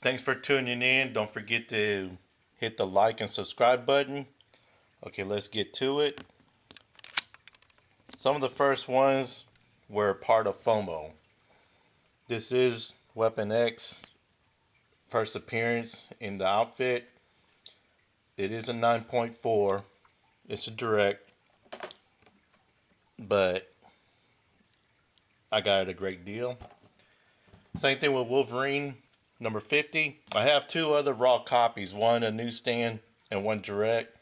Thanks for tuning in. Don't forget to hit the like and subscribe button. Okay, let's get to it. Some of the first ones were part of FOMO. This is Weapon X first appearance in the outfit. It is a 9.4. It's a direct, but I got it a great deal. Same thing with Wolverine number 50. I have two other raw copies, one a newsstand and one direct,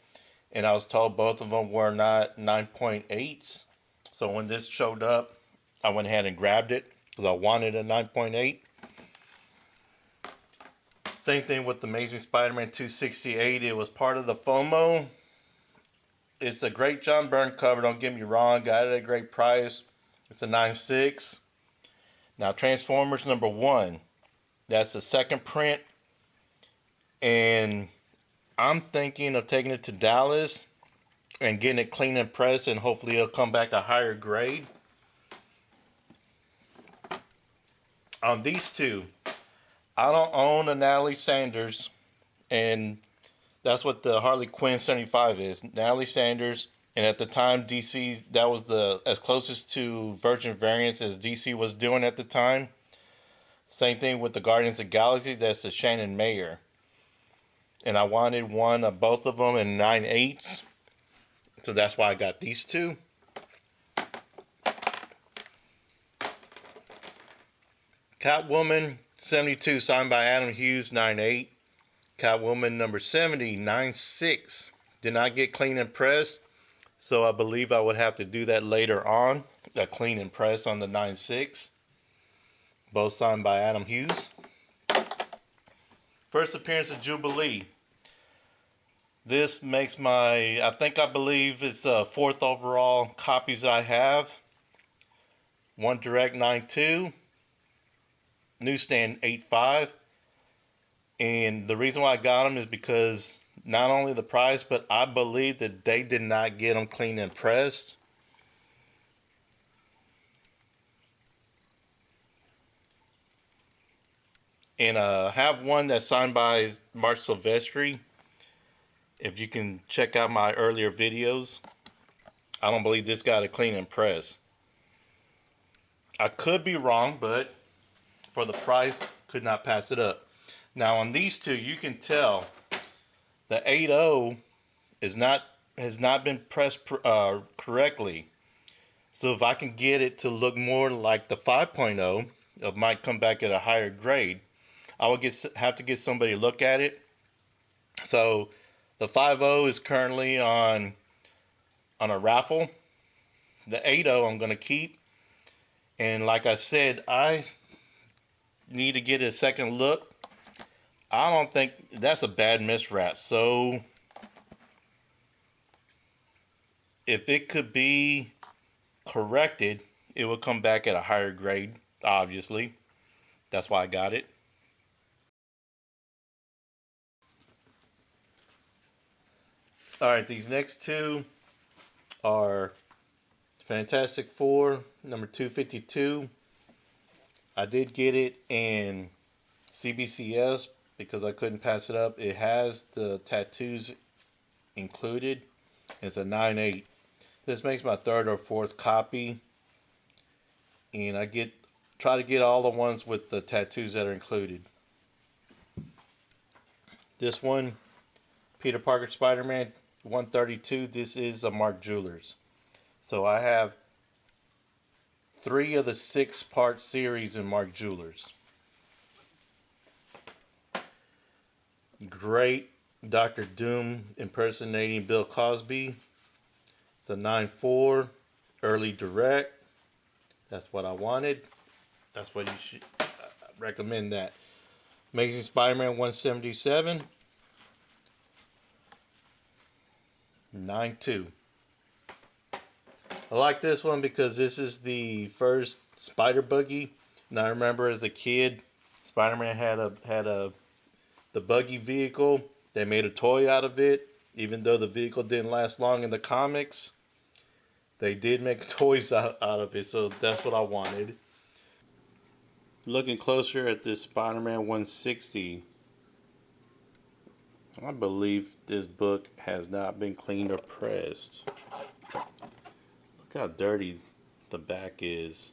and I was told both of them were not 9.8s. So when this showed up, I went ahead and grabbed it because I wanted a 9.8. Same thing with the Amazing Spider-Man 268. It was part of the FOMO. It's a great John Byrne cover, don't get me wrong. Got it at a great price. It's a 9.6. Now Transformers number 1. That's the second print. And I'm thinking of taking it to Dallas and getting it clean and pressed, and hopefully it'll come back a higher grade. On these two, I don't own a Natalie Sanders, and that's what the Harley Quinn 75 is. Natalie Sanders, and at the time DC, that was the as closest to Virgin variants as DC was doing at the time. Same thing with the Guardians of the Galaxy, that's the Shannon Mayer. And I wanted one of both of them in 9.8s. So that's why I got these two. Catwoman 72 signed by Adam Hughes 9.8. Catwoman number 70 9.6. Did not get clean and pressed, so I believe I would have to do that later on. A clean and press on the 9.6. Both signed by Adam Hughes. First appearance of Jubilee. This makes my, I believe it's the fourth overall copies I have. One direct 9.2. Newsstand 8.5. And the reason why I got them is because not only the price, but I believe that they did not get them clean and pressed. And I have one that's signed by Mark Silvestri. If you can check out my earlier videos, I don't believe this got a clean and press. I could be wrong, but for the price, could not pass it up. Now on these two, you can tell the 8.0 has not been pressed correctly. So if I can get it to look more like the 5.0, it might come back at a higher grade. I will have to get somebody to look at it. So the 5.0 is currently on a raffle. The 8.0 I'm going to keep. And like I said, I need to get a second look. I don't think that's a bad miswrap. So if it could be corrected, it will come back at a higher grade, obviously. That's why I got it. Alright, these next two are Fantastic Four, number 252. I did get it in CBCS because I couldn't pass it up. It has the tattoos included. It's a 9.8. This makes my third or fourth copy. And I try to get all the ones with the tattoos that are included. This one, Peter Parker Spider-Man 132. This is a Mark Jewelers. So I have 3 of the 6-part series in Mark Jewelers. Great Dr. Doom impersonating Bill Cosby. It's a 9.4 early direct. That's what I wanted. That's what you should recommend that. Amazing Spider-Man 177. 9.2. I like this one because this is the first Spider Buggy. And I remember as a kid, Spider-Man had the buggy vehicle. They made a toy out of it. Even though the vehicle didn't last long in the comics, they did make toys out of it. So that's what I wanted. Looking closer at this Spider-Man 160. I believe this book has not been cleaned or pressed. Look how dirty the back is.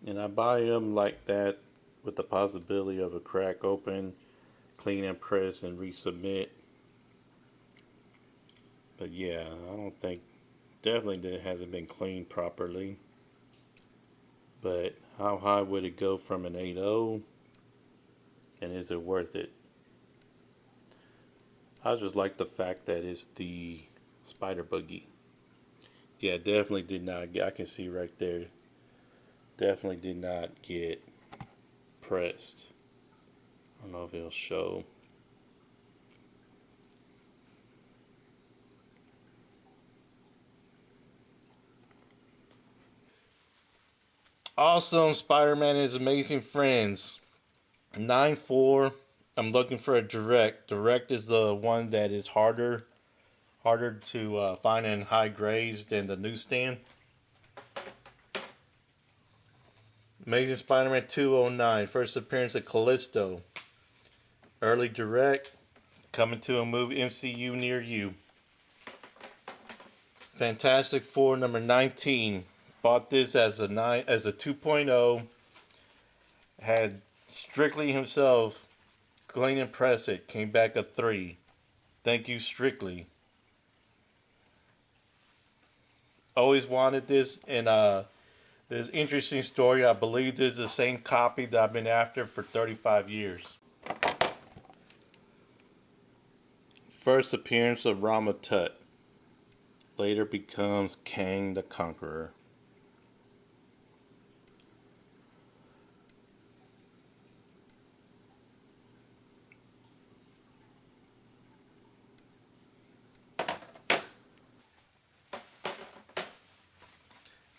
And I buy them like that with the possibility of a crack open, clean and press and resubmit. But yeah, I don't think, definitely that it hasn't been cleaned properly. But how high would it go from an 8.0? And is it worth it? I just like the fact that it's the spider buggy. Yeah, definitely did not get, I can see right there, definitely did not get pressed. I don't know if it'll show. Awesome, Spider-Man and His Amazing Friends. 9.4. I'm looking for a direct. Direct is the one that is harder to find in high grades than the newsstand. Amazing Spider-Man 209. First appearance of Callisto. Early direct. Coming to a movie MCU near you. Fantastic Four number 19. Bought this as a 2.0. Had Strictly himself clean and press it. Came back a 3. Thank you, Strictly. Always wanted this, and this interesting story. I believe this is the same copy that I've been after for 35 years. First appearance of Rama Tut. Later becomes Kang the Conqueror.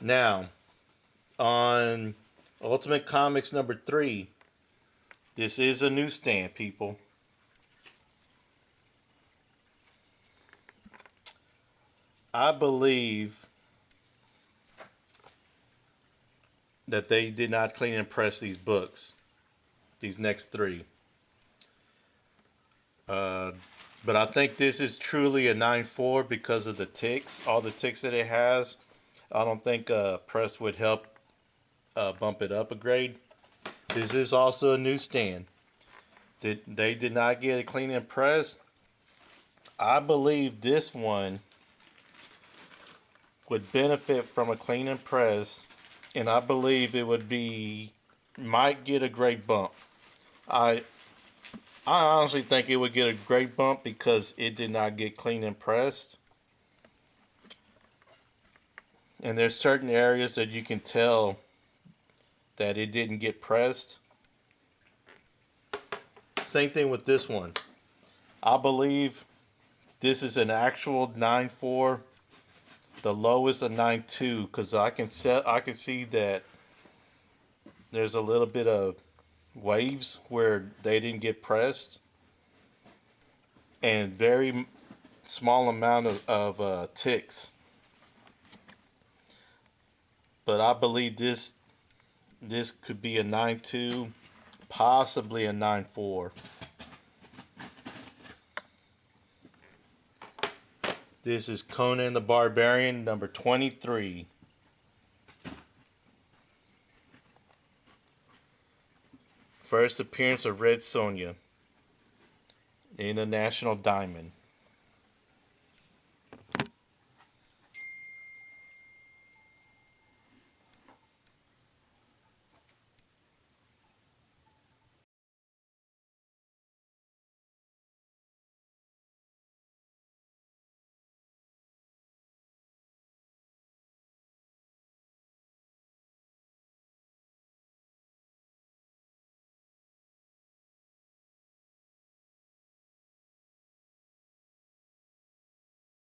Now, on Ultimate Comics number 3, this is a newsstand, people. I believe that they did not clean and press these books, these next 3. But I think this is truly a 9.4 because of the ticks, all the ticks that it has. I don't think press would help bump it up a grade. This is also a newsstand. They did not get a clean and press. I believe this one would benefit from a clean and press, and I believe it would might get a grade bump. I honestly think it would get a great bump because it did not get clean and pressed. And there's certain areas that you can tell that it didn't get pressed. Same thing with this one. I believe this is an actual 9.4. The lowest a 9.2 because I can see that there's a little bit of waves where they didn't get pressed, and very small amount of ticks. But I believe this could be a 9.2, possibly a 9.4. This is Conan the Barbarian number 23. First appearance of Red Sonja. International Diamond.